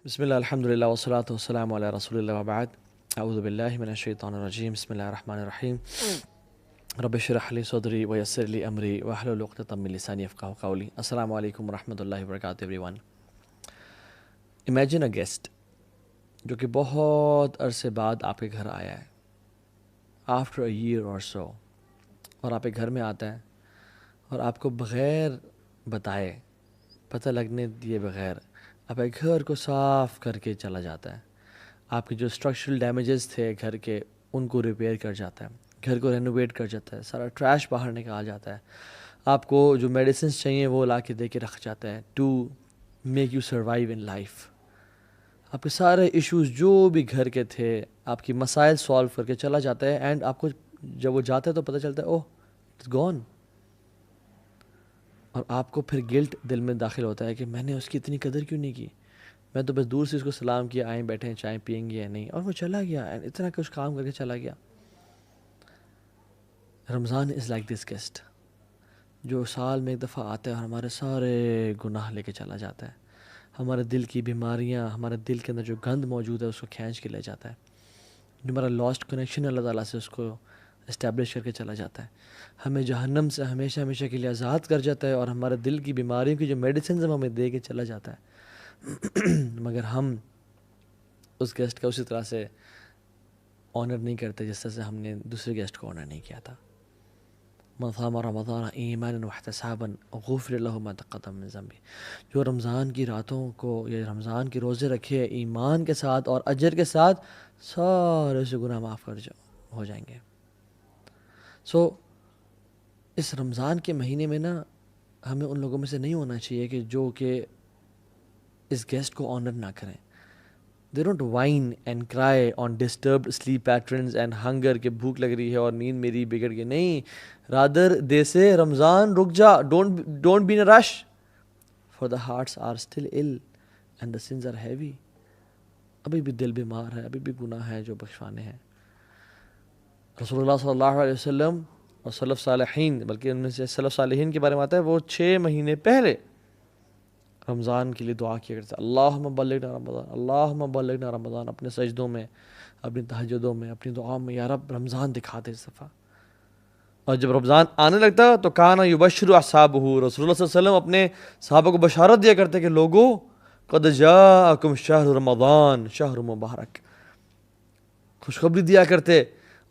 بسم اللہ الحمدللہ والصلاة والسلام علی رسول اللہ وبعد اعوذ باللہ من الشیطان الرجیم بسم اللہ الرحمن الرحیم رب اشرح لی صدری ویسر لی امری واحلل عقدۃ من لسانی یفقہوا قولی. السلام علیکم ورحمۃ اللہ وبرکاتہ every one. Imagine a guest جو کہ بہت عرصے بعد آپ کے گھر آیا ہے آفٹر اے ایئر اور سو، اور آپ کے گھر میں آتا ہے اور آپ کو بغیر بتائے، پتہ لگنے دیے بغیر آپ کے گھر کو صاف کر کے چلا جاتا ہے. آپ کے جو اسٹرکچرل ڈیمیجز تھے گھر کے ان کو ریپیئر کر جاتا ہے، گھر کو رینوویٹ کر جاتا ہے، سارا ٹریش باہر نکال جاتا ہے، آپ کو جو میڈیسنس چاہیے وہ لا کے دے کے رکھ جاتا ہے to make you survive in life. آپ کے سارے ایشوز جو بھی گھر کے تھے آپ کی مسائل سالو کر کے چلا جاتا ہے، اینڈ آپ کو جب وہ جاتا ہے تو پتہ چلتا ہے اوہ اٹس گون. اور آپ کو پھر گلٹ دل میں داخل ہوتا ہے کہ میں نے اس کی اتنی قدر کیوں نہیں کی، میں تو بس دور سے اس کو سلام کیا، آئیں بیٹھے ہیں چائے پئیں گے یا نہیں، اور وہ چلا گیا، اتنا کچھ کام کر کے چلا گیا. رمضان از لائک دس گیسٹ جو سال میں ایک دفعہ آتا ہے اور ہمارے سارے گناہ لے کے چلا جاتا ہے، ہمارے دل کی بیماریاں، ہمارے دل کے اندر جو گند موجود ہے اس کو کھینچ کے لے جاتا ہے، جو ہمارا لاسٹ کنیکشن اللہ تعالیٰ سے اس کو اسٹیبلش کر کے چلا جاتا ہے، ہمیں جہنم سے ہمیشہ ہمیشہ کے لیے آزاد کر جاتا ہے، اور ہمارے دل کی بیماریوں کی جو میڈیسنز ہمیں دے کے چلا جاتا ہے. مگر ہم اس گیسٹ کا اسی طرح سے آنر نہیں کرتے جس طرح سے ہم نے دوسرے گیسٹ کو آنر نہیں کیا تھا. من صام رمضان ایمانا واحتسابا غفر له ما تقدم من ذنبه. جو رمضان کی راتوں کو یا رمضان کے روزے رکھے ایمان کے ساتھ اور اجر کے ساتھ، سارے سے گناہ معاف ہو جائیں گے. سو اس رمضان کے مہینے میں نا ہمیں ان لوگوں میں سے نہیں ہونا چاہیے کہ جو کہ اس گیسٹ کو آنر نہ کریں. They don't whine and cry on disturbed sleep patterns and hunger کہ بھوک لگ رہی ہے اور نیند میری بگڑ گئی. نہیں، rather they say رمضان رک جا، don't be in a rush for the hearts are still ill and the sins are heavy. ابھی بھی دل بیمار ہے، ابھی بھی گناہ ہے جو بخشوانے ہیں. رسول اللہ صلی اللہ علیہ وسلم اور سلف صالحین، بلکہ ان میں سے سلف صالحین کے بارے میں آتا ہے وہ 6 مہینے پہلے رمضان کے لیے دعا کیا کرتے ہیں، اللہم بلغنا رمضان، اللہم بلغنا رمضان، اپنے سجدوں میں، اپنی تہجدوں میں، اپنی دعاؤں میں، یا رب رمضان دکھا دے اس دفعہ. اور جب رمضان آنے لگتا تو کانا یبشر اصحابہ، رسول اللہ صلی اللہ علیہ وسلم اپنے صحابہ کو بشارت دیا کرتے کہ لوگو قد جاءکم شہر رمضان شہر مبارک، خوشخبری دیا کرتے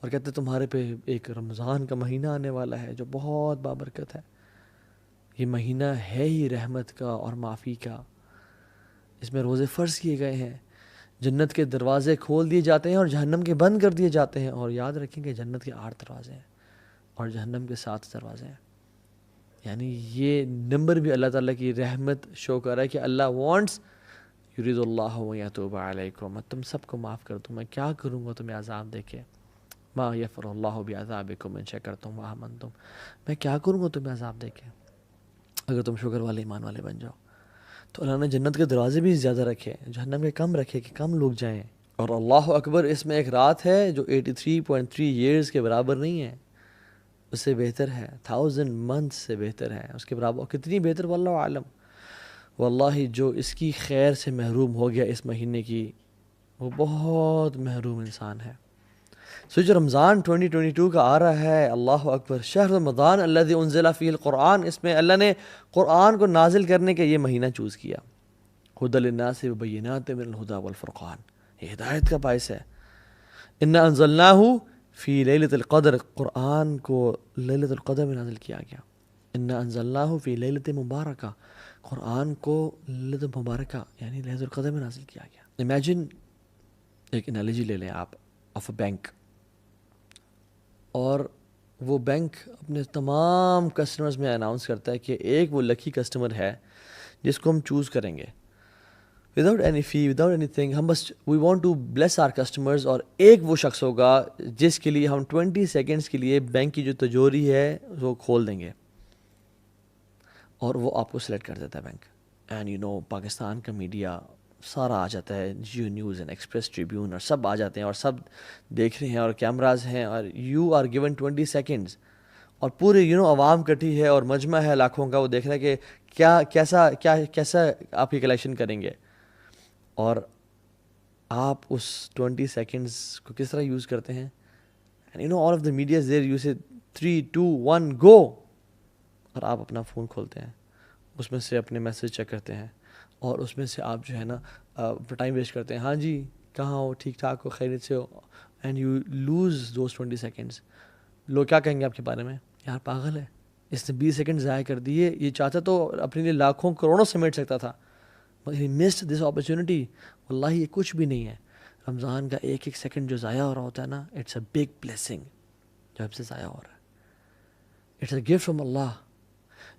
اور کہتے تمہارے پہ ایک رمضان کا مہینہ آنے والا ہے جو بہت بابرکت ہے. یہ مہینہ ہے ہی رحمت کا اور معافی کا، اس میں روزے فرض کیے گئے ہیں، جنت کے دروازے کھول دیے جاتے ہیں اور جہنم کے بند کر دیے جاتے ہیں. اور یاد رکھیں کہ جنت کے 8 دروازے ہیں اور جہنم کے 7 دروازے ہیں. یعنی یہ نمبر بھی اللہ تعالیٰ کی رحمت شو کر رہا ہے کہ اللہ وانٹس یرید اللہ یتوب علیکم، میں تم سب کو معاف کر دوں، میں کیا کروں گا تمہیں عذاب دے کے، ما یفر اللہ بعذابکم ان شکرتم وآمنتم، میں کیا کروں گا تمہیں عذاب دے کے اگر تم شکر والے ایمان والے بن جاؤ. تو اللہ نے جنت کے دروازے بھی زیادہ رکھے، جہنم کے کم رکھے کہ کم لوگ جائیں. اور اللہ اکبر، اس میں ایک رات ہے جو 83.3 ایئرز کے برابر نہیں ہے، اس سے بہتر ہے، 1000 منتھ سے بہتر ہے، اس کے برابر کتنی بہتر واللہ عالم. واللہ جو اس کی خیر سے محروم ہو گیا اس مہینے کی، وہ بہت محروم انسان ہے. سو جو رمضان 2022 کا آ رہا ہے، اللہ اکبر، شہر رمضان الذی انزل فیہ القرآن، اس میں اللہ نے قرآن کو نازل کرنے کا یہ مہینہ چوز کیا. ھدی للناس وبینات من الھدی والفرقان، یہ ہدایت کا باعث ہے. انا انزلناہ فی لیلۃ القدر، قرآن کو لیلۃ القدر میں نازل کیا گیا. انا انزلناہ فی لیلۃ مبارکہ، قرآن کو لیلۃ مبارکہ یعنی لیلۃ القدر میں نازل کیا گیا. امیجن، ایک انالوجی لے لیں آپ آف اے بینک، اور وہ بینک اپنے تمام کسٹمرز میں اناؤنس کرتا ہے کہ ایک وہ لکی کسٹمر ہے جس کو ہم چوز کریں گے without any fee, without any thing, ہم بس we want to bless our customers. اور ایک وہ شخص ہوگا جس کے لیے ہم 20 سیکنڈز کے لیے بینک کی جو تجوری ہے وہ کھول دیں گے، اور وہ آپ کو سلیکٹ کر دیتا ہے bank. And you know Pakistan کا میڈیا سارا آ جاتا ہے، Geo News and Express Tribune, اور سب آ جاتے ہیں اور سب دیکھ رہے ہیں اور کیمراز ہیں، اور یو آر گیون 20 سیکنڈز، اور پورے عوام کٹھی ہے اور مجمع ہے لاکھوں کا، وہ دیکھ رہا ہے کہ کیسا آپ کی کلیکشن کریں گے. اور آپ اس 20 سیکنڈس کو کس طرح یوز کرتے ہیں. And you know all of the media there you سے 3 2 1 گو, اور آپ اپنا فون کھولتے ہیں, اس میں سے اپنے میسیج چیک کرتے ہیں, اور اس میں سے آپ جو ہے نا ٹائم ویسٹ کرتے ہیں. ہاں جی کہاں ہو, ٹھیک ٹھاک ہو, خیریت سے ہو, and you lose those 20 seconds. لوگ کیا کہیں گے آپ کے بارے میں, یار پاگل ہے, اس نے 20 سیکنڈ ضائع کر دیے, یہ چاہتا تو اپنے لیے لاکھوں کروڑوں سمیٹ سکتا تھا, but he missed this opportunity. واللہ یہ کچھ بھی نہیں ہے. رمضان کا ایک ایک سیکنڈ جو ضائع ہو رہا ہوتا ہے نا, اٹس اے بگ بلیسنگ جو آپ سے ضائع ہو رہا ہے. It's a gift from Allah.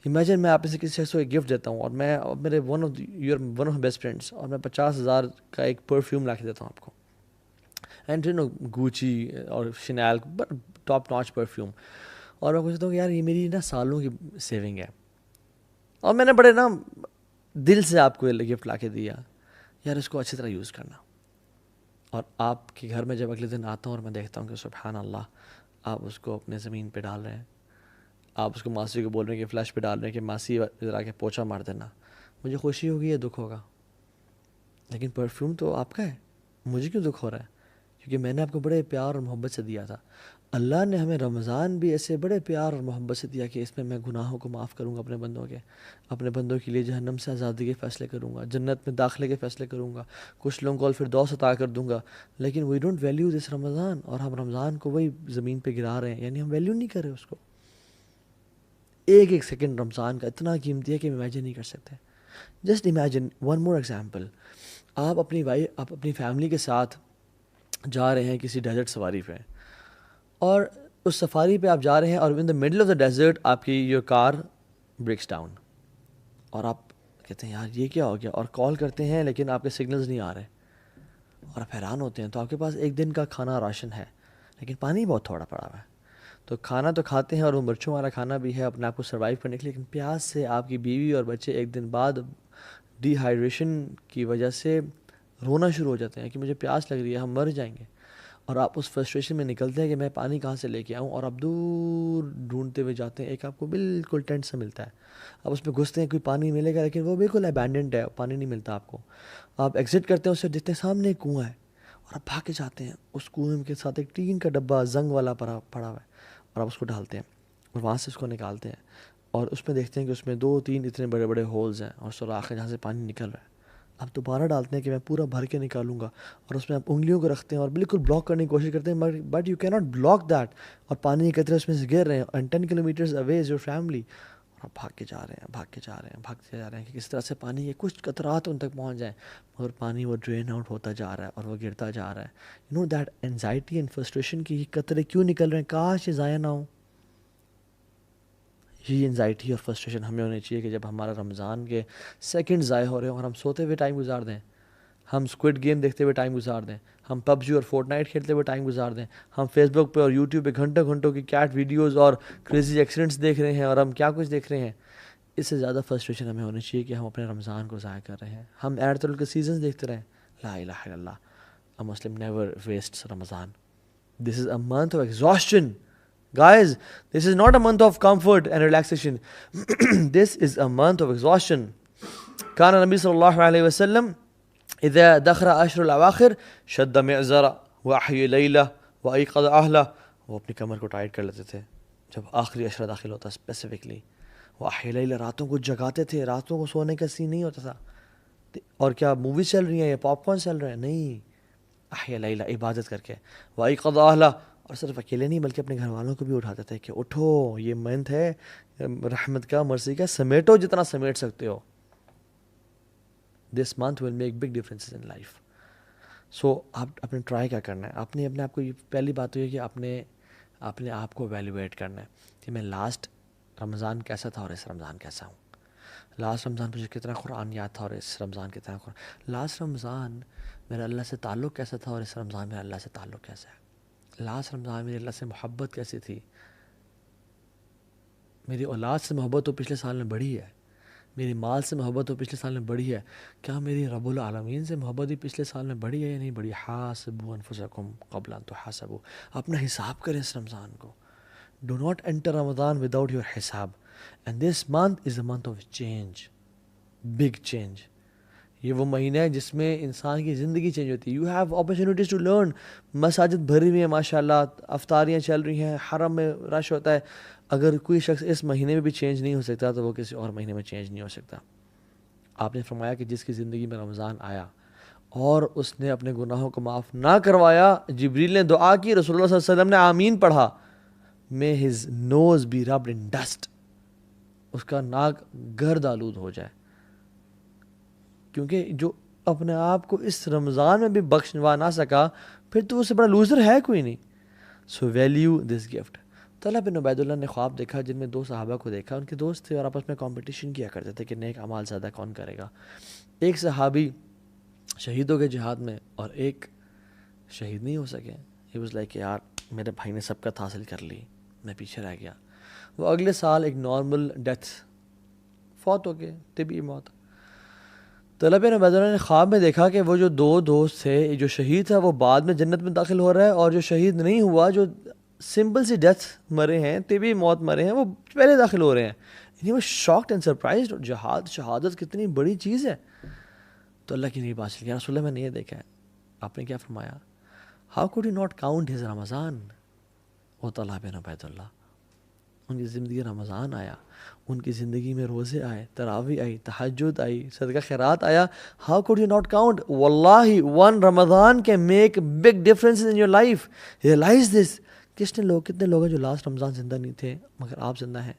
Imagine میں آپ سے کسی شخص کو ایک گفٹ دیتا ہوں, اور میں میرے ون آف بیسٹ فرینڈس, اور میں 50,000 کا ایک پرفیوم لا کے دیتا ہوں آپ کو, اینڈ یو نو گوچی اور شنیل ٹاپ ناچ پرفیوم, اور میں پوچھتا ہوں کہ یار یہ میری نا سالوں کی سیونگ ہے, اور میں نے بڑے نا دل سے آپ کو یہ گفٹ لا کے دیا, یار اس کو اچھی طرح یوز کرنا. اور آپ کے گھر میں جب اگلے دن آتا ہوں اور میں دیکھتا ہوں کہ سبحان اللہ آپ اس کو اپنے زمین پہ ڈال رہے ہیں, آپ اس کو ماسی کو بول رہے ہیں کہ فلیش پہ ڈال رہے ہیں کہ ماسی ذرا کے پوچھا مار دینا, مجھے خوشی ہوگی یا دکھ ہوگا؟ لیکن پرفیوم تو آپ کا ہے, مجھے کیوں دکھ ہو رہا ہے؟ کیونکہ میں نے آپ کو بڑے پیار اور محبت سے دیا تھا. اللہ نے ہمیں رمضان بھی ایسے بڑے پیار اور محبت سے دیا کہ اس میں گناہوں کو معاف کروں گا اپنے بندوں کے, اپنے بندوں کے لیے جہنم سے آزادی کے فیصلے کروں گا, جنت میں داخلے کے فیصلے کروں گا, کچھ لوگوں کو الفردوس عطا کر دوں گا. لیکن وی ڈونٹ ویلیو دس رمضان, اور ہم رمضان کو وہی زمین پہ گرا رہے ہیں, یعنی ہم ویلیو نہیں کر رہے اس کو. ایک ایک سیکنڈ رمضان کا اتنا قیمتی ہے کہ امیجن نہیں کر سکتے. Just imagine one more example, آپ اپنی فیملی کے ساتھ جا رہے ہیں کسی ڈیزرٹ سفاری پہ, اور اس سفاری پہ آپ جا رہے ہیں, اور in the middle of the desert آپ کی یور کار بریکس ڈاؤن, اور آپ کہتے ہیں یار یہ کیا ہو گیا, اور کال کرتے ہیں لیکن آپ کے سگنلز نہیں آ رہے, اور آپ حیران ہوتے ہیں. تو آپ کے پاس ایک دن کا کھانا راشن ہے, لیکن پانی بہت تھوڑا پڑا ہوا ہے. تو کھانا تو کھاتے ہیں, اور وہ مرچوں والا کھانا بھی ہے اپنے آپ کو سروائیو کرنے کے لیے, لیکن پیاس سے آپ کی بیوی اور بچے ایک دن بعد ڈی ہائیڈریشن کی وجہ سے رونا شروع ہو جاتے ہیں کہ مجھے پیاس لگ رہی ہے, ہم مر جائیں گے. اور آپ اس فرسٹریشن میں نکلتے ہیں کہ میں پانی کہاں سے لے کے آؤں, اور آپ دور ڈھونڈتے ہوئے جاتے ہیں, ایک آپ کو بالکل ٹینٹ سا ملتا ہے, آپ اس میں گھستے ہیں کوئی پانی ملے گا, لیکن وہ بالکل ابینڈنڈ ہے, پانی نہیں ملتا آپ کو. آپ ایگزٹ کرتے ہیں, اس سے دیکھتے ہیں سامنے ایک کنواں ہے, اور آپ بھاگ کے جاتے ہیں, اس کنویں کے ساتھ ایک ٹین کا ڈبہ زنگ والا پڑا ہوا ہے, اور آپ اس کو ڈالتے ہیں, اور وہاں سے اس کو نکالتے ہیں, اور اس میں دیکھتے ہیں کہ اس میں 2-3 اتنے بڑے بڑے ہولز ہیں, اور سوراخ ہے جہاں سے پانی نکل رہا ہے. آپ دوبارہ ڈالتے ہیں کہ میں پورا بھر کے نکالوں گا, اور اس میں آپ انگلیوں کو رکھتے ہیں اور بالکل بلاک کرنے کی کوشش کرتے ہیں, بٹ یو کی ناٹ بلاک دیٹ, اور پانی کے قطرے اس میں سے گر رہے ہیں, and 10 kilometres away is your family, اور آپ بھاگ کے جا رہے ہیں کہ کس طرح سے پانی کے کچھ قطرات ان تک پہنچ جائیں, اور پانی وہ ڈرین آؤٹ ہوتا جا رہا ہے, اور وہ گرتا جا رہا ہے. You know that anxiety and frustration کی یہ قطرے کیوں نکل رہے ہیں, کاش یہ ضائع نہ ہوں. یہ انزائٹی اور فرسٹریشن ہمیں ہونی چاہیے کہ جب ہمارا رمضان کے سیکنڈ ضائع ہو رہے ہیں, اور ہم سوتے ہوئے ٹائم گزار دیں, ہم اسکوڈ گیم دیکھتے ہوئے ٹائم گزار دیں, ہم پب جی اور فورٹ نائٹ کھیلتے ہوئے ٹائم گزار دیں, ہم فیس بک پہ اور یوٹیوب پہ گھنٹوں گھنٹوں کی کیٹ ویڈیوز اور کریزی ایکسیڈنٹس دیکھ رہے ہیں, اور ہم کیا کچھ دیکھ رہے ہیں. اس سے زیادہ فرسٹریشن ہمیں ہونی چاہیے کہ ہم اپنے رمضان کو ضائع کر رہے ہیں, ہم ایرتل کے سیزنز دیکھتے رہیں. لا الہ الا اللہ, a Muslim never wastes Ramadan. This is a month of exhaustion. Guys, this is not a month of comfort and relaxation. This is a month of exhaustion. كان النبي صلى الله عليه وسلم إذا دخل عشر الأواخر شد معزرة وأحيا ليلة وأيقظ أهله. وہ اپنی کمر کو ٹائٹ کر لیتے تھے جب آخری عشرہ داخل ہوتا, اسپیسیفکلی وأحيا ليلة, راتوں کو جگاتے تھے, راتوں کو سونے کا سین نہیں ہوتا تھا. اور کیا موویز چل رہی ہیں یا پاپ کارن چل رہے ہیں, نہیں, احیا لیلہ عبادت کر کے, وایقظ اہلہ, اور صرف اکیلے نہیں بلکہ اپنے گھر والوں کو بھی اٹھاتے تھے کہ اٹھو, یہ منتھ ہے رحمت کا, مرضی کا, سمیٹو جتنا سمیٹ سکتے ہو. This month will make big differences in life. So آپ اپنے ٹرائی کیا کرنا ہے, آپ نے اپنے آپ کو, یہ پہلی بات تو یہ کہ اپنے آپ کو ایویلیویٹ کرنا ہے کہ میں لاسٹ رمضان کیسا تھا اور اس رمضان کیسا ہوں. لاسٹ رمضان مجھے کتنا قرآن یاد تھا اور اس رمضان کتنا قرآن. لاسٹ رمضان میرا اللہ سے تعلق کیسا تھا اور اس رمضان میرا اللہ سے تعلق کیسا ہے. لاسٹ رمضان میری اللہ سے محبت کیسی تھی, میری اولاد سے محبت تو پچھلے سال میں بڑھی ہے, میری مال سے محبت تو پچھلے سال میں بڑھی ہے, کیا میری رب العالمین سے محبت بھی پچھلے سال میں بڑھی ہے یا نہیں بڑھی؟ حاسبوا انفسکم قبل ان تحاسبوا. اپنا حساب کریں اس رمضان کو. Do not enter Ramadan without your حساب. And this month is a month of change, big change. یہ وہ مہینہ ہے جس میں انسان کی زندگی چینج ہوتی ہے. You have opportunities to learn. مساجد بھری ہوئی ہیں ماشاء اللہ, افطاریاں چل رہی ہیں, حرم میں رش ہوتا ہے. اگر کوئی شخص اس مہینے میں بھی چینج نہیں ہو سکتا تو وہ کسی اور مہینے میں چینج نہیں ہو سکتا. آپ نے فرمایا کہ جس کی زندگی میں رمضان آیا اور اس نے اپنے گناہوں کو معاف نہ کروایا, جبریل نے دعا کی, رسول اللہ صلی اللہ علیہ وسلم نے آمین پڑھا, may his nose be rubbed in dust, اس کا ناک گرد آلود ہو جائے. کیونکہ جو اپنے آپ کو اس رمضان میں بھی بخشوا نہ سکا, پھر تو اس سے بڑا لوزر ہے کوئی نہیں. سو ویلیو دس گفٹ. طلحہ بن عبید اللہ نے خواب دیکھا جن میں 2 صحابہ کو دیکھا, ان کے دوست تھے اور آپس میں کمپٹیشن کیا کرتے تھے کہ نیک اعمال زیادہ کون کرے گا. ایک صحابی شہید ہو گئے جہاد میں اور ایک شہید نہیں ہو سکے. ہی واز لائک یار میرے بھائی نے سبقت حاصل کر لی, میں پیچھے رہ گیا. وہ اگلے سال ایک نارمل ڈیتھ فوت ہو گئے, طبی موت. طلحہ بن عبید اللہ نے خواب میں دیکھا کہ وہ جو 2 دوست تھے, جو شہید تھا وہ بعد میں جنت میں داخل ہو رہا ہے, اور جو شہید نہیں ہوا, جو سمپل سی ڈیتھ مرے ہیں, طبی موت مرے ہیں, وہ پہلے داخل ہو رہے ہیں. وہ شاکڈ اینڈ سرپرائزڈ. شہادت کتنی بڑی چیز ہے. تو اللہ کی نہیں بات چل گیا, رسول اللہ میں نے یہ دیکھا ہے. آپ نے کیا فرمایا, how could you not count his Ramadan. وہ طلحہ بن عبید اللہ, ان کی زندگی رمضان آیا, ان کی زندگی میں روزے آئے, تراویح آئی, تہجد آئی, صدقہ خیرات آیا. How could you not count. واللہ one Ramadan can make big difference in your life. Realize this. کتنے لوگ ہیں جو لاسٹ رمضان زندہ نہیں تھے مگر آپ زندہ ہیں.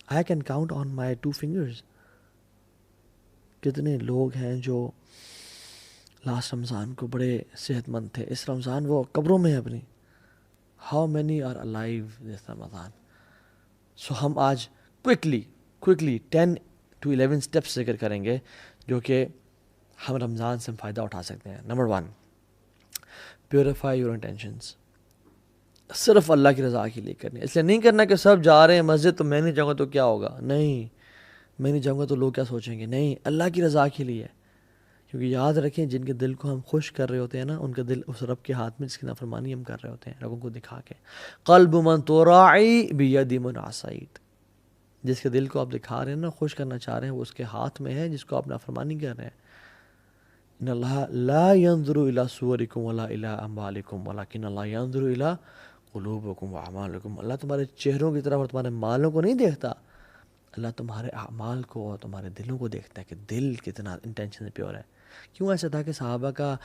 I can count on my 2 fingers. کتنے لوگ ہیں جو لاسٹ رمضان کو بڑے صحت مند تھے, اس رمضان وہ قبروں میں ہیں اپنی. ہاؤ مینی آر الائیو دس رمضان. سو ہم آج کوئکلی 10 to 11 اسٹیپس ذکر کریں گے جو کہ ہم رمضان سے فائدہ اٹھا سکتے ہیں. Number 1, purify your intentions. صرف اللہ کی رضا کے لیے کرنی ہے. اس لیے نہیں کرنا کہ سب جا رہے ہیں مسجد تو میں نہیں جاؤں گا تو کیا ہوگا. نہیں, میں نہیں جاؤں گا تو لوگ کیا سوچیں گے. نہیں, اللہ کی رضا کے لیے. کیونکہ یاد رکھیں جن کے دل کو ہم خوش کر رہے ہوتے ہیں نا, ان کا دل اس رب کے ہاتھ میں جس کی نافرمانی ہم کر رہے ہوتے ہیں لوگوں کو دکھا کے. قلب من تراعی بید من عصیت. جس کے دل کو آپ دکھا رہے ہیں نا, خوش کرنا چاہ رہے ہیں, وہ اس کے ہاتھ میں ہے جس کو آپ نافرمانی کر رہے ہیں. ان اللہ لا ينظر الى صورکم ولا الى اموالکم ولکن اللہ ينظر الى قلوبکم واعمالکم. اللہ تمہارے چہروں کی طرف اور تمہارے مالوں کو نہیں دیکھتا, اللہ تمہارے اعمال کو اور تمہارے دلوں کو دیکھتا ہے کہ دل کتنا انٹینشن سے پیور ہے. کیوں ایسا تھا کہ صحابہ کا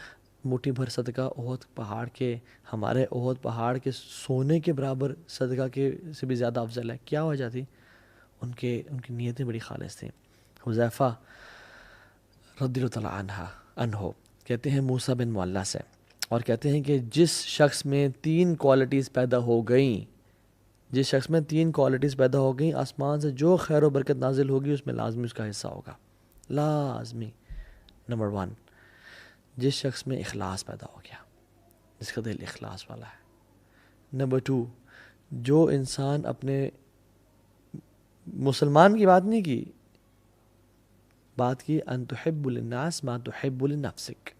مٹھی بھر صدقہ احد پہاڑ کے, ہمارے احد پہاڑ کے سونے کے برابر صدقہ کے سے بھی زیادہ افضل ہے. کیا وجہ تھی؟ ان کی نیتیں بڑی خالص تھیں. حذیفہ رضی اللہ تعالیٰ عنہ کہتے ہیں موسیٰ بن معلہ سے, اور کہتے ہیں کہ جس شخص میں 3 کوالٹیز پیدا ہو گئیں, آسمان سے جو خیر و برکت نازل ہوگی اس میں لازمی اس کا حصہ ہوگا, لازمی. نمبر 1, جس شخص میں اخلاص پیدا ہو گیا, جس کا دل اخلاص والا ہے. نمبر 2, جو انسان اپنے مسلمان کی بات نہیں کی, بات کی ان تحب للناس ما تحب لنفسک.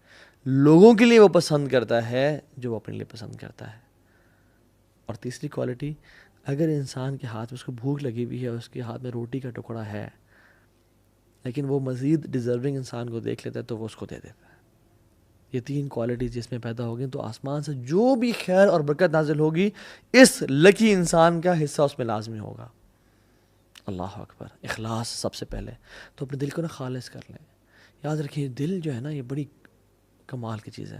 لوگوں کے لیے وہ پسند کرتا ہے جو وہ اپنے لیے پسند کرتا ہے. اور تیسری کوالٹی, اگر انسان کے ہاتھ میں اس کو بھوک لگی ہوئی ہے, اس کے ہاتھ میں روٹی کا ٹکڑا ہے, لیکن وہ مزید ڈیزرونگ انسان کو دیکھ لیتا ہے تو وہ اس کو دے دیتا ہے. یہ 3 کوالٹیز جس میں پیدا ہوگی تو آسمان سے جو بھی خیر اور برکت نازل ہوگی اس لکی انسان کا حصہ اس میں لازمی ہوگا. اللہ اکبر. اخلاص سب سے پہلے. تو اپنے دل کو نا خالص کر لیں. یاد رکھیں دل جو ہے نا یہ بڑی کمال کی چیز ہے.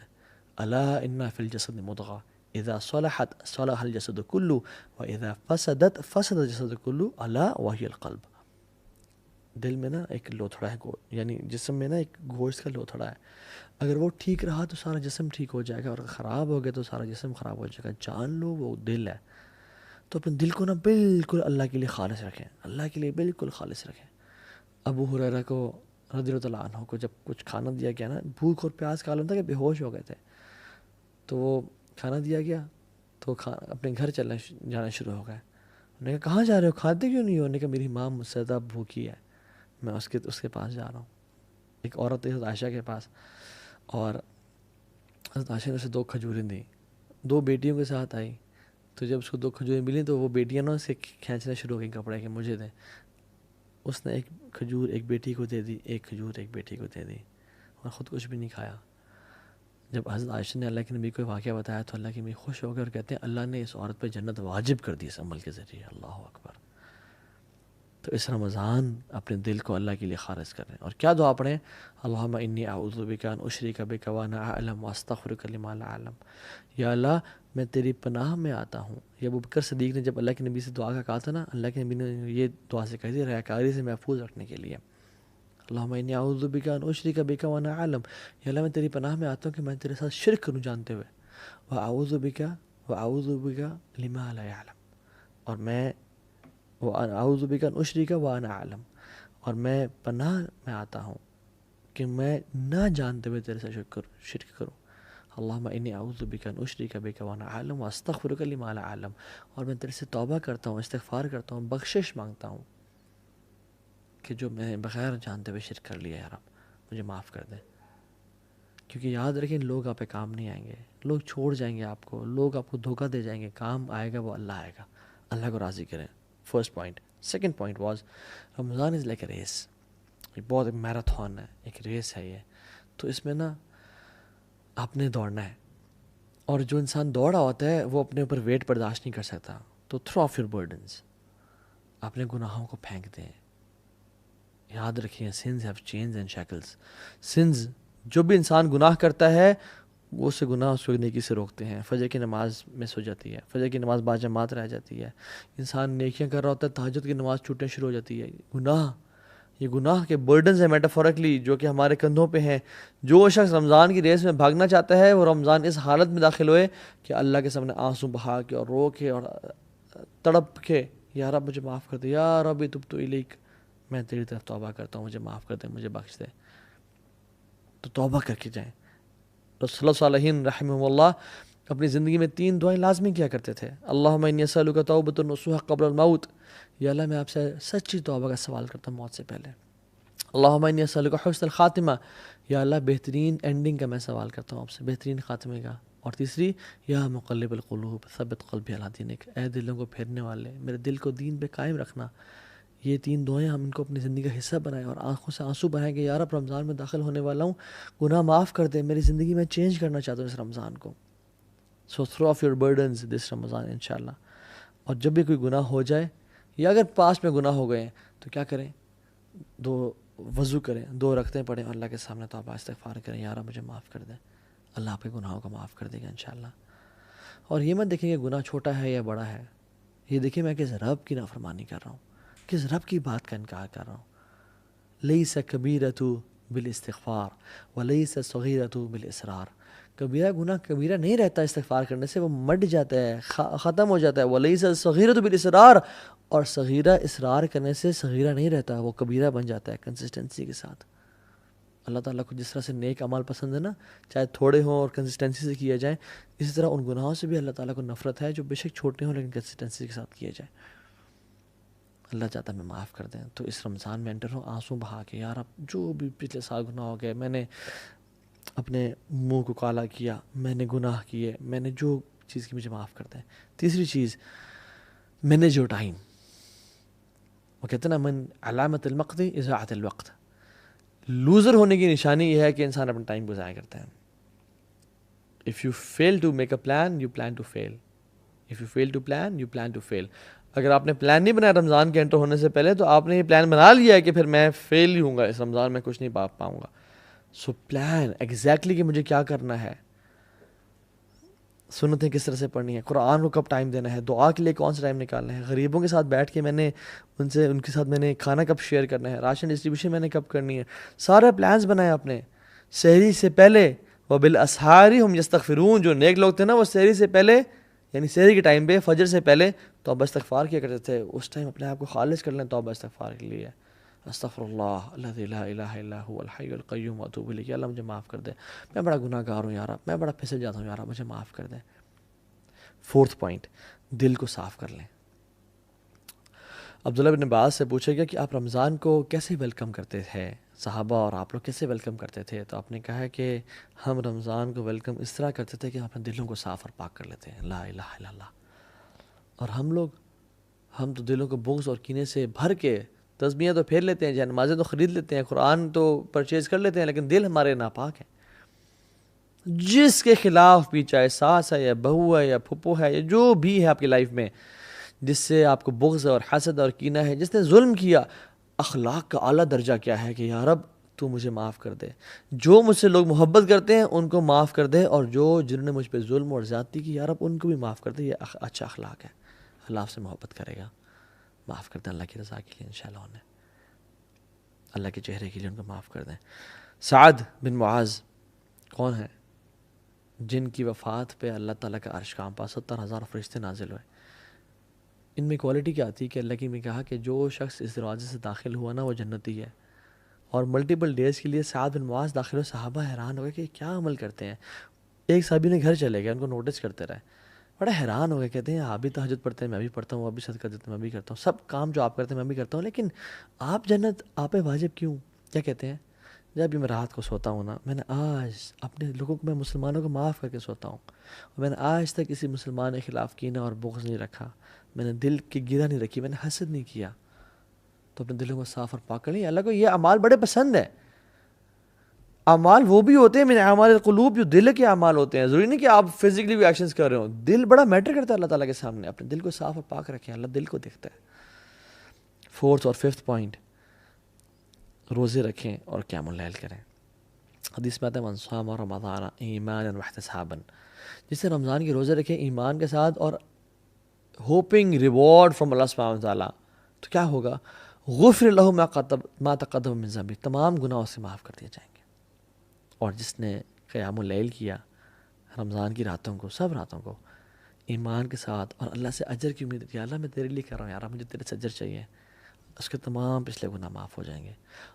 الا ان فی الجسد مضغہ اذا صلحت صلح الجسد کلہ واذا فسدت فسد الجسد کلہ الا وہی القلب. دل میں نا ایک لوتھڑا ہے, یعنی جسم میں نا ایک گوشت کا لوتھڑا ہے. اگر وہ ٹھیک رہا تو سارا جسم ٹھیک ہو جائے گا, اور خراب ہو گیا تو سارا جسم خراب ہو جائے گا. جان لو وہ دل ہے. تو اپنے دل کو نا بالکل اللہ کے لیے خالص رکھیں, اللہ کے لیے بالکل خالص رکھیں. ابو ہریرہ کو رضی اللہ عنہ کو جب کچھ کھانا دیا گیا نا, بھوک اور پیاس کا عالم تھا کہ بے ہوش ہو گئے تھے, تو وہ کھانا دیا گیا تو اپنے گھر جانا شروع ہو گئے. انہوں نے کہا کہاں جا رہے ہو, کھاتے کیوں نہیں ہو؟ انہوں نے کہا میری ماں مجھ سے زیادہ بھوکی ہے, میں اس کے پاس جا رہا ہوں. ایک عورت تھی حضرت عائشہ کے پاس, اور حضرت عائشہ نے اسے 2 کھجوریں دیں. 2 بیٹیوں کے ساتھ آئی, تو جب اس کو 2 کھجوریں ملیں تو وہ بیٹیاں نا اسے کھینچنا شروع ہو گئیں کپڑے کہ مجھے دیں. اس نے ایک کھجور ایک بیٹی کو دے دی, ایک کھجور ایک بیٹی کو دے دی. اور خود کچھ بھی نہیں کھایا. جب حضرت عائشہ نے اللہ کے نبی کو واقعہ بتایا تو اللہ کے نبی خوش ہو گئے اور کہتے ہیں اللہ نے اس عورت پہ جنت واجب کر دی اس عمل کے ذریعے. اللہ اکبر. تو اس رمضان اپنے دل کو اللہ کے لیے خالص کریں. اور کیا دعا پڑھیں؟ اللہم انی اعوذ بک ان اشرک بک وانا اعلم واستغفرک لما لا اعلم. یا اللہ میں تیری پناہ میں آتا ہوں. یہ ابو بکر صدیق نے جب اللہ کے نبی سے دعا کا کہا تھا نا، اللہ کے نبی نے یہ دعا سے کہی تھی ریاکاری سے محفوظ رکھنے کے لیے. اللہم انی اعوذ بک ان اشرک بک وانا اعلم. یا اللہ میں تیری پناہ میں آتا ہوں کہ میں تیرے ساتھ شرک کروں جانتے ہوئے. واعوذ بک لما لا اعلم. اور میں اعوذ بک ان اشرک وانا اعلم. اور میں پناہ میں آتا ہوں کہ میں نہ جانتے ہوئے تیرے ساتھ شرک کروں. اللہم انی اعوذ بک ان اشرک بک وانا اعلم واستغفرک لما لا اعلم. اور میں تیرے سے توبہ کرتا ہوں، استغفار کرتا ہوں، بخشش مانگتا ہوں کہ جو میں بغیر جانتے ہوئے شرک کر لیا، یا رب مجھے معاف کر دے. کیونکہ یاد رکھیں لوگ آپ پہ کام نہیں آئیں گے، لوگ چھوڑ جائیں گے آپ کو، لوگ آپ کو دھوکہ دے جائیں گے. کام آئے گا وہ اللہ آئے گا. اللہ کو راضی کریں. First point. Second point was Ramadan is like a race. یہ بہت ایک میراتھن ہے، ایک ریس ہے یہ. تو اس میں نا آپ نے دوڑنا ہے. اور جو انسان دوڑا ہوتا ہے وہ اپنے اوپر ویٹ برداشت نہیں کر سکتا. تو تھرو آف یور برڈنس، اپنے گناہوں کو پھینک دیں. یاد رکھیں sins have chains and shackles. Sins, جو بھی انسان گناہ کرتا ہے وہ سے گناہ اس کو نیکی سے روکتے ہیں. فجر کی نماز مس ہو جاتی ہے، فجر کی نماز باجماعت رہ جاتی ہے. انسان نیکیاں کر رہا ہوتا ہے، تہجد کی نماز چھوٹنا شروع ہو جاتی ہے. یہ گناہ کے برڈنز ہیں میٹافورکلی جو کہ ہمارے کندھوں پہ ہیں. جو شخص رمضان کی ریس میں بھاگنا چاہتا ہے وہ رمضان اس حالت میں داخل ہوئے کہ اللہ کے سامنے آنسو بہا کے اور رو کے اور تڑپ کے یا رب مجھے معاف کر دے، یا رب تبت الیک، میں تیری طرف توبہ کرتا ہوں، مجھے معاف کر دے، مجھے بخش دے. تو توبہ کر کے جائیں. رسول اللہ صالحین رحمہ اللہ اپنی زندگی میں 3 دعائیں لازمی کیا کرتے تھے. اللہم انی اسألک توبۃ نصوح قبل الموت. یا اللہ میں آپ سے سچی توبہ کا سوال کرتا ہوں موت سے پہلے. اللہم انی اسألک حسن الخاتمہ. یا اللہ بہترین اینڈنگ کا میں سوال کرتا ہوں آپ سے، بہترین خاتمے کا. اور تیسری، یا مقلب القلوب ثبت قلبی علی دینک. اے دلوں کو پھیرنے والے، میرے دل کو دین پہ قائم رکھنا. یہ 3 دعائیں ہم ان کو اپنی زندگی کا حصہ بنائیں اور آنکھوں سے آنسو بہائیں کہ یا رب رمضان میں داخل ہونے والا ہوں، گناہ معاف کر دے، میری زندگی میں چینج کرنا چاہتا ہوں اس رمضان کو. سو تھرو آف یور برڈنز دس رمضان انشاءاللہ. اور جب بھی کوئی گناہ ہو جائے یا اگر پاس میں گناہ ہو گئے ہیں تو کیا کریں؟ 2 وضو کریں، 2 رکعتیں پڑھیں، اللہ کے سامنے توبہ استغفار کریں، یا رب مجھے معاف کر دیں. اللہ آپ کے گناہوں کو معاف کر دے گا انشاءاللہ. اور یہ مت دیکھیں کہ گناہ چھوٹا ہے یا بڑا ہے، یہ دیکھیں میں کس رب کی نافرمانی کر رہا ہوں، کس رب کی بات کا انکار کر رہا ہوں. لیس کبیرۃ بالاستغفار ولیس صغیرۃ بالاصرار. کبیرہ گناہ کبیرہ نہیں رہتا استغفار کرنے سے، وہ مٹ جاتا ہے، ختم ہو جاتا ہے. ولیس صغیرۃ بالاصرار، اور صغیرہ اصرار کرنے سے صغیرہ نہیں رہتا، وہ کبیرہ بن جاتا ہے کنسسٹنسی کے ساتھ. اللہ تعالیٰ کو جس طرح سے نیک اعمال پسند ہے نا، چاہے تھوڑے ہوں اور کنسسٹنسی سے کیا جائے، اسی طرح ان گناہوں سے بھی اللہ تعالیٰ کو نفرت ہے جو بے شک چھوٹے ہوں لیکن کنسسٹنسی کے ساتھ کیے جائیں. اللہ چاہتا ہے میں معاف کر دیں. تو اس رمضان میں انٹر ہوں آنسو بہا کے، یار اب جو بھی پچھلے سال گناہ ہو گئے، میں نے اپنے منہ کو کالا کیا، میں نے گناہ کیے، میں نے جو چیز کی، مجھے معاف کر دیں. تیسری چیز، مینیج یور ٹائم. وہ کہتے ہیں نا من علامت المقت اضاعت الوقت. لوزر ہونے کی نشانی یہ ہے کہ انسان اپنا ٹائم کو ضائع کرتا ہے. If you fail to make a plan you plan to fail. If you fail to plan you plan to fail. اگر آپ نے پلان نہیں بنایا رمضان کے انٹر ہونے سے پہلے تو آپ نے یہ پلان بنا لیا ہے کہ پھر میں فیل ہی ہوں گا اس رمضان میں، کچھ نہیں پاؤں گا. سو پلان ایگزیکٹلی کہ مجھے کیا کرنا ہے، سنتیں کس طرح سے پڑھنی ہے، قرآن کو کب ٹائم دینا ہے، دعا کے لیے کون سا ٹائم نکالنا ہے، غریبوں کے ساتھ بیٹھ کے میں نے ان کے ساتھ میں نے کھانا کب شیئر کرنا ہے، راشن ڈسٹریبیوشن میں نے کب کرنی ہے. سارے پلانز بنائے اپنے. سحری سے پہلے وبالاسحار هم یستغفرون. جو نیک لوگ تھے نا وہ سحری سے پہلے، یعنی سحری کے ٹائم پہ، فجر سے پہلے توبہ استغفار کیا کرتے تھے. اس ٹائم اپنے آپ کو خالص کر لیں توبہ استغفار کے لیے. استغفر اللہ الذی لا الہ الا هو الحی القیوم واتوب الیہ. اللہ مجھے معاف کر دے، میں بڑا گناہ گار ہوں یار، میں بڑا پھسل جاتا ہوں یار، مجھے معاف کر دے. فورتھ پوائنٹ، دل کو صاف کر لیں. عبداللہ بن عباس سے پوچھا گیا کہ آپ رمضان کو کیسے ویلکم کرتے تھے، صحابہ اور آپ لوگ کیسے ویلکم کرتے تھے؟ تو آپ نے کہا کہ ہم رمضان کو ویلکم اس طرح کرتے تھے کہ ہم اپنے دلوں کو صاف اور پاک کر لیتے ہیں. لا الہ الا اللہ. اور ہم تو دلوں کو بغض اور کینے سے بھر کے تسبیحیں تو پھیر لیتے ہیں, نمازیں تو خرید لیتے ہیں, قرآن تو پرچیز کر لیتے ہیں, لیکن دل ہمارے ناپاک ہیں. جس کے خلاف بھی, چاہے ساس ہے یا بہو ہے یا پھپھو ہے یا جو بھی ہے آپ کی لائف میں, جس سے آپ کو بغض اور حسد اور کینہ ہے, جس نے ظلم کیا, اخلاق کا اعلیٰ درجہ کیا ہے کہ یا رب تو مجھے معاف کر دے. جو مجھ سے لوگ محبت کرتے ہیں ان کو معاف کر دے, اور جنہوں نے مجھ پہ ظلم اور زیادتی کی, یا رب ان کو بھی معاف کر دے. یہ اچھا اخلاق ہے. اللہ آپ سے محبت کرے گا, معاف کر دیں اللہ کی رضا کے لیے انشاءاللہ, انہیں اللہ کے چہرے کے لیے ان کو معاف کر دیں. سعد بن معاذ کون ہے؟ جن کی وفات پہ اللہ تعالیٰ کا عرش کانپا, 70,000 فرشتے نازل ہوئے. ان میں کوالٹی کیا آتی ہے کہ اللہ کی نے کہا کہ جو شخص اس دروازے سے داخل ہوا نا وہ جنتی ہے. اور ملٹیپل ڈیز کے لیے سعد بن معاذ داخل ہوئے. صحابہ حیران ہو گئے کہ کیا عمل کرتے ہیں. ایک صحابی نے گھر چلے گئے, ان کو نوٹس کرتے رہے, بڑا حیران ہو گئے. کہتے ہیں آپ بھی تہجد پڑھتے ہیں, میں بھی پڑھتا ہوں, آپ بھی صدقہ دیتے ہیں, میں بھی کرتا ہوں, سب کام جو آپ کرتے ہیں میں بھی کرتا ہوں, لیکن آپ جنت آپ پہ واجب کیوں؟ کیا کہتے ہیں؟ جب بھی میں رات کو سوتا ہوں نا, میں نے آج اپنے لوگوں کو, میں مسلمانوں کو معاف کر کے سوتا ہوں, اور میں نے آج تک کسی مسلمان کے خلاف کینہ اور بغض نہیں رکھا, میں نے دل کی گرہ نہیں رکھی, میں نے حسد نہیں کیا. تو اپنے دلوں کو صاف اور پاک کر لیں. اللہ کو یہ اعمال بڑے پسند ہے. اعمال وہ بھی ہوتے ہیں من اعمال القلوب, جو دل کے اعمال ہوتے ہیں. ضروری نہیں کہ آپ فزیکلی بھی ایکشنز کر رہے ہوں, دل بڑا میٹر کرتا ہے اللہ تعالیٰ کے سامنے. اپنے دل کو صاف اور پاک رکھیں, اللہ دل کو دیکھتا ہے. 4th اور 5th پوائنٹ, روزے رکھیں اور قیام اللیل کریں. حدیث میں آتا ہے من صام رمضان ایمانا واحتسابا, جس نے رمضان کے روزے رکھے ایمان کے ساتھ اور ہوپنگ ریوارڈ فرام اللہ سبحانہ وتعالیٰ, تو کیا ہوگا؟ غفر لہ ما تقدم من ذنبہ, تمام گناہوں سے معاف کر دیے جائیں گے. اور جس نے قیام اللیل کیا رمضان کی راتوں کو, سب راتوں کو ایمان کے ساتھ, اور اللہ سے اجر کی امید, یا اللہ میں تیرے لیے کر رہا ہوں, یار مجھے تیرے سے اجر چاہیے, اس کے تمام پچھلے گناہ معاف ہو جائیں گے.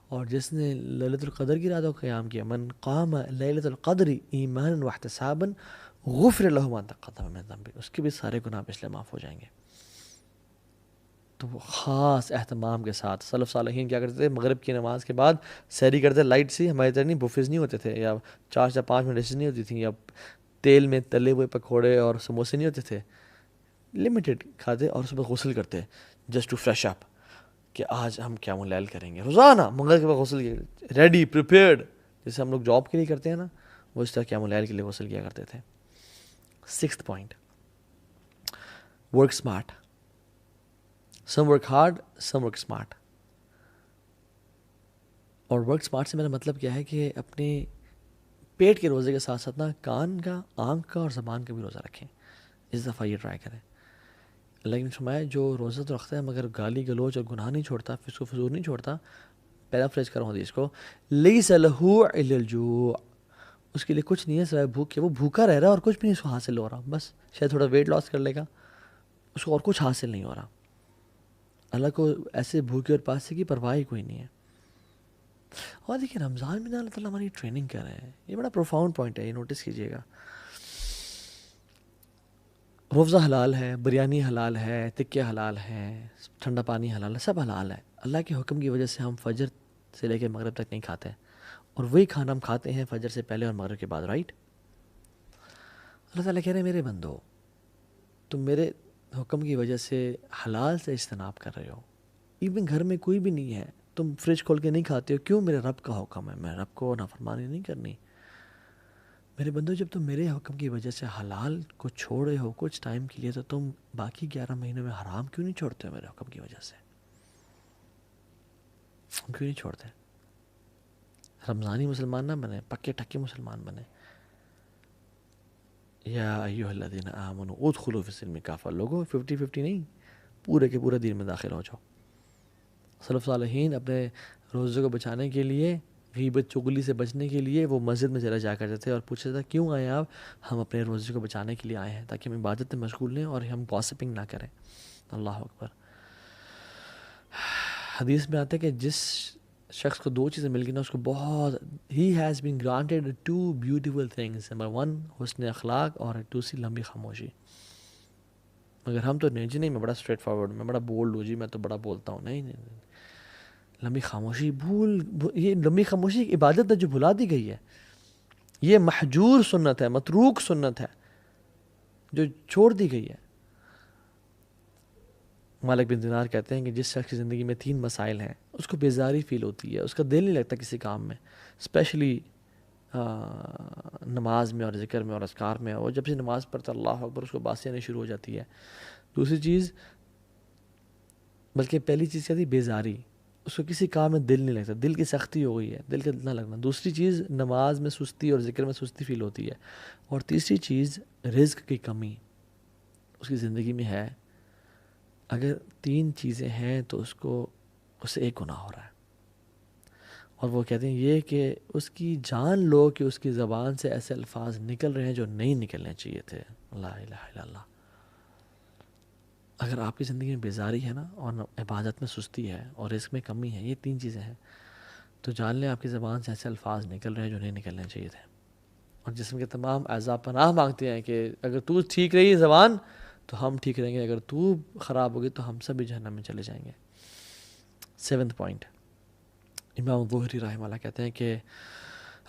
اور جس نے لیلۃ القدر کی راتوں کو قیام کیا, من قام لیلۃ القدر ایمانا واحتسابا غفر لہ ما تقدم من ذنبہ, اس کے بھی سارے گناہ پچھلے معاف ہو جائیں گے. تو وہ خاص اہتمام کے ساتھ سلف صالحین کیا کرتے تھے, مغرب کی نماز کے بعد سحری کرتے, لائٹ سی, ہماری طرح نہیں بفیز نہیں ہوتے تھے, یا 4 یا 5 ڈشز نہیں ہوتی تھیں, یا تیل میں تلے ہوئے پکوڑے اور سموسے نہیں ہوتے تھے. لمیٹڈ کھاتے اور صبح غسل کرتے, جسٹ ٹو فریش اپ, کہ آج ہم قیام اللیل کریں گے. روزانہ مغرب کے بعد غسل کیا, ریڈی پریپیئرڈ, جیسے ہم لوگ جاب کے لیے کرتے ہیں نا, وہ اس طرح قیام اللیل کے لیے غسل کیا کرتے تھے. 6th point, work smart. Some work hard, some work smart. اور ورک اسمارٹ سے میرا مطلب کیا ہے کہ اپنے پیٹ کے روزے کے ساتھ ساتھ نا کان کا, آنکھ کا اور زبان کا بھی روزہ رکھیں. اس دفعہ یہ ٹرائی کریں. لیکن فرمایا جو روزہ تو رکھتا ہے مگر گالی گلوچ اور گناہ نہیں چھوڑتا, فسق و فجور نہیں چھوڑتا, پیرافریز کروں حدیث کو, لیس لہ الا الجوع, اس کے لیے کچھ نہیں ہے سوائے بھوک کے. وہ بھوکا رہ رہا ہے اور کچھ بھی نہیں اس کو حاصل ہو رہا, بس شاید تھوڑا ویٹ لاس کر لے گا, اس کو اور کچھ حاصل نہیں ہو رہا. اللہ کو ایسے بھوکے اور پاسے کی پرواہ ہی کوئی نہیں ہے. اور دیکھیں رمضان میں اللہ تعالیٰ ہماری ٹریننگ کر رہے ہیں. یہ بڑا پروفاؤنڈ پوائنٹ ہے, یہ نوٹس کیجیے گا. روزہ حلال ہے, بریانی حلال ہے, تکے حلال ہیں, ٹھنڈا پانی حلال ہے, سب حلال ہے. اللہ کے حکم کی وجہ سے ہم فجر سے لے کے مغرب تک نہیں کھاتے, اور وہی کھانا ہم کھاتے ہیں فجر سے پہلے اور مغرب کے بعد, رائٹ؟ اللہ تعالیٰ کہہ رہے ہیں میرے بندو, تم میرے حکم کی وجہ سے حلال سے اجتناب کر رہے ہو, ایون گھر میں کوئی بھی نہیں ہے, تم فریج کھول کے نہیں کھاتے ہو, کیوں؟ میرے رب کا حکم ہے, میں رب کو نافرمانی نہیں کرنی. میرے بندو جب تم میرے حکم کی وجہ سے حلال کو چھوڑے ہو کچھ ٹائم کے لیے, تو تم باقی 11 مہینوں میں حرام کیوں نہیں چھوڑتے ہو میرے حکم کی وجہ سے؟ ہم کیوں نہیں چھوڑتے؟ رمضانی مسلمان نہ بنے, پکے ٹکے مسلمان بنے. یا ایھا الذین آمنوا ادخلوا فی السلم کافہ, لوگوں 50-50 نہیں, پورے کے پورے دین میں داخل ہو جاؤ. سلف صالحین اپنے روزے کو بچانے کے لیے, غیبت چغلی سے بچنے کے لیے وہ مسجد میں چلا جا کرتے تھے اور پوچھتے تھے کیوں آئے آپ؟ ہم اپنے روزے کو بچانے کے لیے آئے ہیں, تاکہ ہم عبادت میں مشغول رہیں اور ہم گاسپنگ نہ کریں. اللہ اکبر. حدیث میں آتا ہے کہ جس شخص کو 2 چیزیں مل گئی نا, اس کو بہت, he has been granted 2 beautiful things. Number 1 حسن اخلاق, اور دوسری لمبی خاموشی. مگر ہم تو نہیں جی, نہیں میں بڑا اسٹریٹ فارورڈ, میں بڑا بولڈ ہوں جی, میں تو بڑا بولتا ہوں. نہیں, لمبی خاموشی یہ لمبی خاموشی ایک عبادت ہے جو بھلا دی گئی ہے. یہ محجور سنت ہے, متروک سنت ہے جو چھوڑ دی گئی ہے. مالک بن دینار کہتے ہیں کہ جس شخص کی زندگی میں 3 مسائل ہیں اس کو بیزاری فیل ہوتی ہے، اس کا دل نہیں لگتا کسی کام میں، اسپیشلی نماز میں اور ذکر میں اور اذکار میں. اور جب سے نماز پڑھتا اللہ اکبر اس کو باسی آنی شروع ہو جاتی ہے. دوسری چیز، بلکہ پہلی چیز کیا تھی؟ بیزاری، اس کو کسی کام میں دل نہیں لگتا، دل کی سختی ہو گئی ہے، دل کا نہ لگنا. دوسری چیز نماز میں سستی اور ذکر میں سستی فیل ہوتی ہے. اور تیسری چیز رزق کی کمی اس کی زندگی میں ہے. اگر 3 چیزیں ہیں تو اس سے ایک گناہ ہو رہا ہے. اور وہ کہتے ہیں یہ کہ اس کی جان لو کہ اس کی زبان سے ایسے الفاظ نکل رہے ہیں جو نہیں نکلنے چاہیے تھے. لا الہ الا اللہ. اگر آپ کی زندگی میں بیزاری ہے نا، اور عبادت میں سستی ہے اور رزق میں کمی ہے، یہ 3 چیزیں ہیں، تو جان لیں آپ کی زبان سے ایسے الفاظ نکل رہے ہیں جو نہیں نکلنے چاہیے تھے. اور جسم کے تمام اعضاء پناہ مانگتے ہیں کہ اگر تو ٹھیک رہی زبان تو ہم ٹھیک رہیں گے، اگر تو خراب ہوگی تو ہم سب بھی جہنم میں چلے جائیں گے. 7th پوائنٹ، امام ظہری رحمہ اللہ کہتے ہیں کہ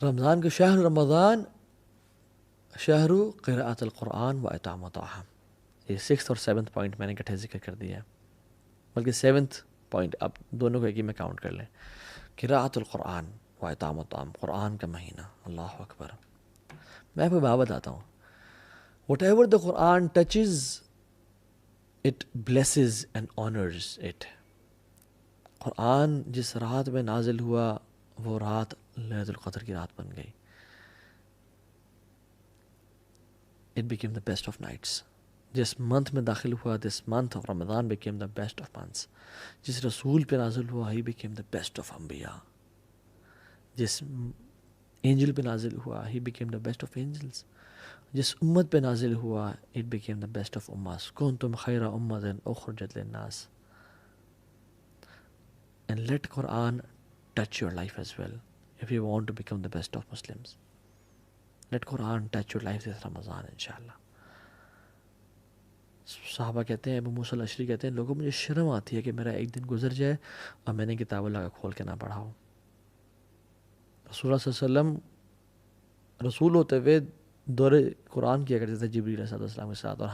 رمضان کے شہر رمضان شہر قراءۃ القرآن و اطعام الطعام. یہ 6th اور 7th پوائنٹ میں نے اکٹھے ذکر کر دیا ہے، بلکہ 7th پوائنٹ اب دونوں کو ایک ہی میں کاؤنٹ کر لیں. قراءۃ القرآن و اطعام الطعام، قرآن کا مہینہ. اللہ اکبر. میں آپ کو بات بتاتا ہوں، whatever the Quran touches it blesses and honours it. Quran جس رات میں نازل ہوا وہ رات لیلۃ القدر کی رات بن گئی. It became the best of nights. جس منتھ میں داخل ہوا، this month of Ramadan became the best of months. جس رسول پہ نازل ہوا he became the best of انبیاء. جس اینجل پہ نازل ہوا he became the best of angels. جس امت پہ نازل ہوا it became the best of اماس. کنتم خیر امت اخرجت للناس. And let Quran touch your life as well if you want to become the best of Muslims. Let Quran touch your life this Ramadan inshallah. صحابہ کہتے ہیں، ابو موسیٰ الاشعری کہتے ہیں، لوگوں مجھے شرم آتی ہے کہ میرا ایک دن گزر جائے اور میں نے کتاب اللہ کا کھول کے نہ پڑھا ہو. رسول اللہ صلی اللہ علیہ وسلم رسول ہوتے ہوئے دور قرآن کیا کرتے تھے جبریل علیہ السلام کے ساتھ، اور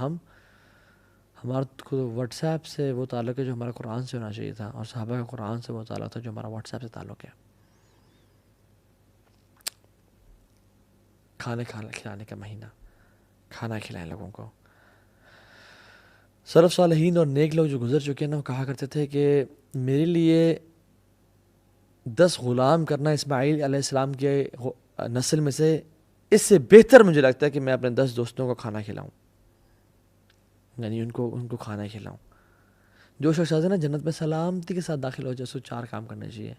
ہمارا واٹس ایپ سے وہ تعلق ہے جو ہمارا قرآن سے ہونا چاہیے تھا، اور صحابہ کا قرآن سے وہ تعلق تھا جو ہمارا واٹس ایپ سے تعلق ہے. کھانے کھلانے کا مہینہ، کھانا کھلائیں لوگوں کو. سلف صالحین اور نیک لوگ جو گزر چکے ہیں نا، وہ کہا کرتے تھے کہ میرے لیے 10 غلام کرنا اسماعیل علیہ السلام کے نسل میں سے اس سے بہتر مجھے لگتا ہے کہ میں اپنے 10 دوستوں کو کھانا کھلاؤں، یعنی ان کو کھانا کھلاؤں. جو شخص ہے نا جنت میں سلامتی کے ساتھ داخل ہو جائے، سو 4 کام کرنے چاہیے.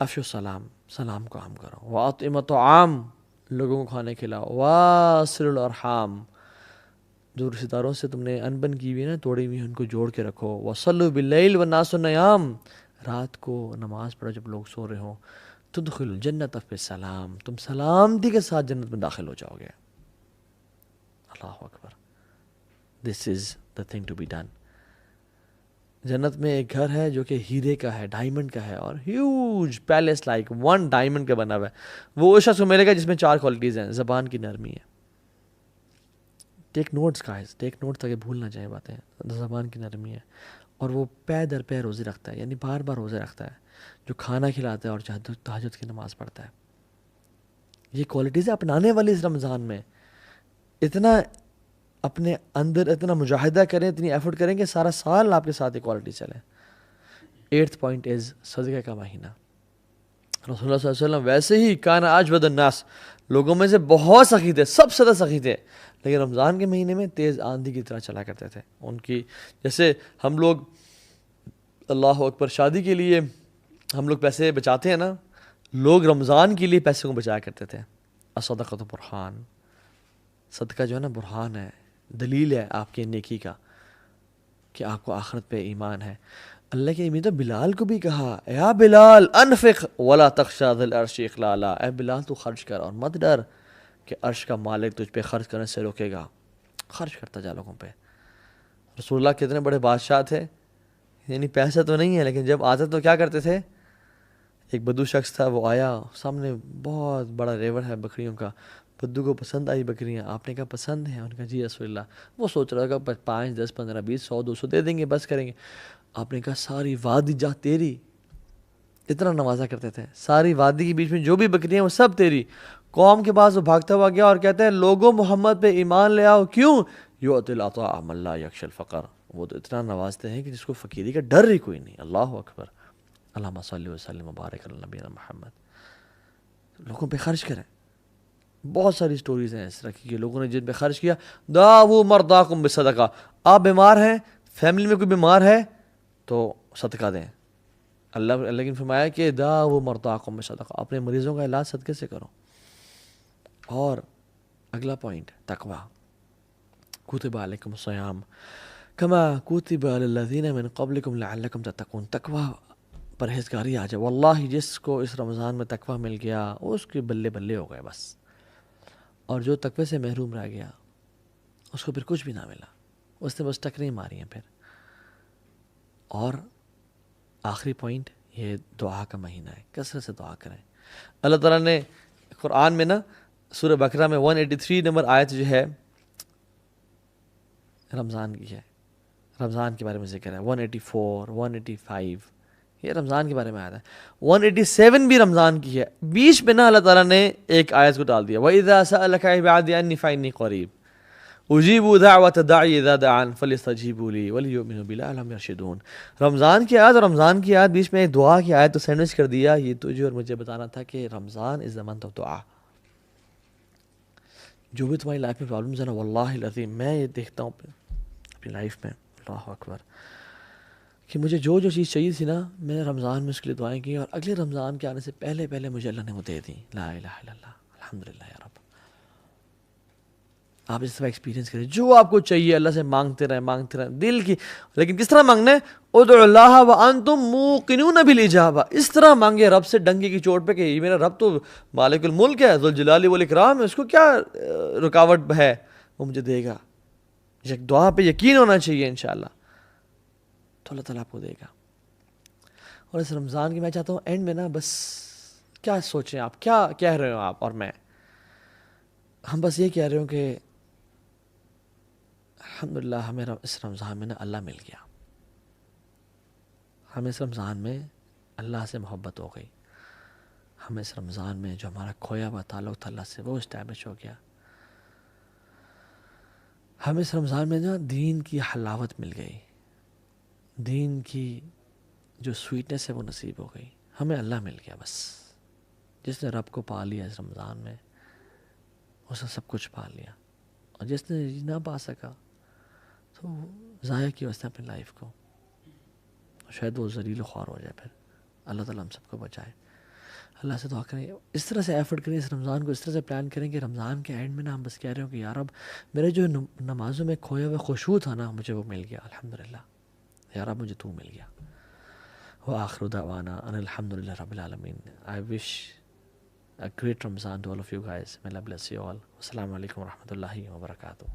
افشو السلام، سلام کو عام کرو. واطعموا الطعام، لوگوں کو کھانے کھلاؤ. واصلوا الارحام، جو رشتہ داروں سے تم نے انبن کی ہوئی نا، توڑی ہوئی ان کو جوڑ کے رکھو. وصلوا باللیل والناس نیام، رات کو نماز پڑھو جب لوگ سو رہے ہوں. تدخلوا الجنت بالسلام، تم سلامتی کے ساتھ جنت میں داخل ہو جاؤ گے. اللہ اکبر. This is the thing to be done. جنت میں ایک گھر ہے جو کہ ہیرے کا ہے، ڈائمنڈ کا ہے، اور ہیوج پیلس لائک 1 ڈائمنڈ کا بنا ہوا ہے. وہ اس شخص کو ملے گا جس میں 4 کوالٹیز ہیں. زبان کی نرمی ہے. ٹیک نوٹس گائز، ٹیک نوٹس تاکہ بھول نہ جائیں باتیں. زبان کی نرمی ہے، اور وہ پے در پے روزے رکھتا ہے، یعنی بار بار روزے رکھتا ہے. جو کھانا کھلاتا ہے اور تہجد کی نماز پڑھتا ہے. یہ کوالٹیز اپنانے والی اس رمضان میں. اتنا اپنے اندر اتنا مجاہدہ کریں، اتنی ایفرٹ کریں کہ سارا سال آپ کے ساتھ یہ کوالٹی چلے. 8th پوائنٹ از صدقہ کا مہینہ. رسول اللہ صلی اللہ علیہ وسلم ویسے ہی کان اجود الناس، لوگوں میں سے بہت سخی تھے، سب سے زیادہ سخی تھے، لیکن رمضان کے مہینے میں تیز آندھی کی طرح چلا کرتے تھے. ان کی جیسے ہم لوگ اللہ اکبر شادی کے لیے ہم لوگ پیسے بچاتے ہیں نا، لوگ رمضان کے لیے پیسے کو بچایا کرتے تھے. الصدقۃ برہان، صدقہ جو ہے نا برہان ہے، دلیل ہے آپ کی نیکی کا کہ آپ کو آخرت پہ ایمان ہے. اللہ کے امید بلال کو بھی کہا، یا بلال انفق ولا تخشى ذی العرش اخلالا، اے بلال تو خرچ کر اور مت ڈر کہ عرش کا مالک تجھ پہ خرچ کرنے سے روکے گا. خرچ کرتا جا لوگوں پہ. رسول اللہ کتنے بڑے بادشاہ تھے، یعنی پیسہ تو نہیں ہے لیکن جب آتے تو کیا کرتے تھے؟ ایک بدو شخص تھا، وہ آیا، سامنے بہت بڑا ریور ہے بکریوں کا، بدو کو پسند آئی بکریاں، آپ نے کہا پسند ہیں؟ ان کا جی رسول اللہ۔ وہ سوچ رہا کہ 5 10 15 20 100 200 دے دیں گے، بس کریں گے۔ آپ نے کہا ساری وادی جا تیری، اتنا نوازا کرتے تھے، ساری وادی کے بیچ میں جو بھی بکریاں وہ سب تیری۔ قوم کے پاس وہ بھاگتا ہوا گیا اور کہتا ہے لوگوں محمد پہ ایمان لے آؤ، کیوں؟ یؤتی العطاء من لا یخشی الفقر، وہ تو اتنا نوازتے ہیں کہ جس کو فقیری کا ڈر ہی کوئی نہیں۔ اللہ اکبر، اللہم صلی وسلم وبارک علی نبینا محمد۔ لوگوں پہ خرچ کریں۔ بہت ساری سٹوریز ہیں اس طرح کی کہ لوگوں نے جن پہ خرچ کیا۔ داؤ مرضاکم بصدقہ، آپ بیمار ہیں، فیملی میں کوئی بیمار ہے تو صدقہ دیں۔ اللہ نے فرمایا کہ داؤ مرضاکم بصدقہ، اپنے مریضوں کا علاج صدقے سے کرو۔ اور اگلا پوائنٹ تقوی، کتب علیکم الصیام کما کتب علی الذین من قبلکم لعلکم تتقون۔ تقوی، پرہیزگاری آ جائے، واللہ جس کو اس رمضان میں تقوی مل گیا اس کے بلے بلے ہو گئے بس، اور جو تقوی سے محروم رہ گیا اس کو پھر کچھ بھی نہ ملا، اس نے بس ٹکریں ماری ہیں پھر۔ اور آخری پوائنٹ، یہ دعا کا مہینہ ہے، کثرت سے دعا کریں۔ اللہ تعالیٰ نے قرآن میں نا سورہ بقرہ میں 183 نمبر آیت جو ہے رمضان کی ہے، رمضان کے بارے میں ذکر ہے۔ 184 185 یہ رمضان کے بارے میں آیا ہے۔ 187 بھی رمضان کی ہے۔ بیچ میں نا اللہ تعالیٰ نے ایک آیت کو ڈال دیا، وَإِذَا سَأَلَكَ عِبَادِي عَنِّي فَإِنِّي قَرِيبٌ اجیب دعوت داعی اذا دعان فلیستجیبوا لی ولیؤمنوا بی لعلہم یرشدون۔ رمضان کی آیت اور رمضان کی آیت بیچ میں ایک دعا کی آیت تو سینڈوچ کر دیا۔ یہ تجھے اور مجھے بتانا تھا کہ رمضان از دی منتھ آف دعا۔ جو بھی تمہاری لائف میں پرابلمز ہیں نا، واللہ العظیم میں یہ دیکھتا ہوں اپنی لائف میں، اللہ اکبر، کہ مجھے جو جو چیز چاہیے تھی نا، میں نے رمضان میں اس کے لیے دعائیں کی، اور اگلے رمضان کے آنے سے پہلے پہلے مجھے اللہ نے وہ دے دی۔ لا الہ الا اللہ، الحمدللہ یا رب۔ آپ اس طرح ایکسپیرینس کریں، جو آپ کو چاہیے اللہ سے مانگتے رہیں دل کی، لیکن کس طرح مانگنا ہے؟ ادعوا اللہ وانتم موقنون بالاجابہ، اس طرح مانگے رب سے ڈنگے کی چوٹ پہ کہ یہ میرا رب تو مالک الملک ہے، ذوالجلال والاکرام ہے، اس کو کیا رکاوٹ ہے، وہ مجھے دے گا۔ ایک دعا پہ یقین ہونا چاہیے انشاءاللہ، تو اللہ تعالیٰ آپ کو دے گا۔ اور اس رمضان کی میں چاہتا ہوں اینڈ میں نا بس کیا سوچیں آپ، کیا کہہ رہے ہو آپ اور میں، ہم بس یہ کہہ رہے ہوں کہ الحمدللہ ہمیں اس رمضان میں نا اللہ مل گیا، ہمیں اس رمضان میں اللہ سے محبت ہو گئی، ہمیں اس رمضان میں جو ہمارا کھویا ہوا تعلق تھا اللہ سے وہ اسٹیبلش ہو گیا، ہمیں اس رمضان میں نا دین کی حلاوت مل گئی، دین کی جو سویٹنس ہے وہ نصیب ہو گئی، ہمیں اللہ مل گیا بس۔ جس نے رب کو پا لیا اس رمضان میں اس نے سب کچھ پا لیا، اور جس نے نہ پا سکا تو ضائع کیا اس نے اپنی لائف کو، شاید وہ ذلیل و خوار ہو جائے۔ پھر اللہ تعالیٰ ہم سب کو بچائے۔ اللہ سے دعا کریں، اس طرح سے ایفرٹ کریں، اس رمضان کو اس طرح سے پلان کریں کہ رمضان کے اینڈ میں نا ہم بس کہہ رہے ہوں کہ یا رب میرے جو نمازوں میں کھویا ہوا خشوع تھا نا مجھے وہ مل گیا، الحمدللہ یا رب مجھے تو مل گیا۔ وآخر دعوانا ان الحمدللہ رب العالمین۔ I wish a great Ramzan to all of you guys. May Allah bless you all. Wassalamu alaikum wa rahmatullahi wa barakatuh.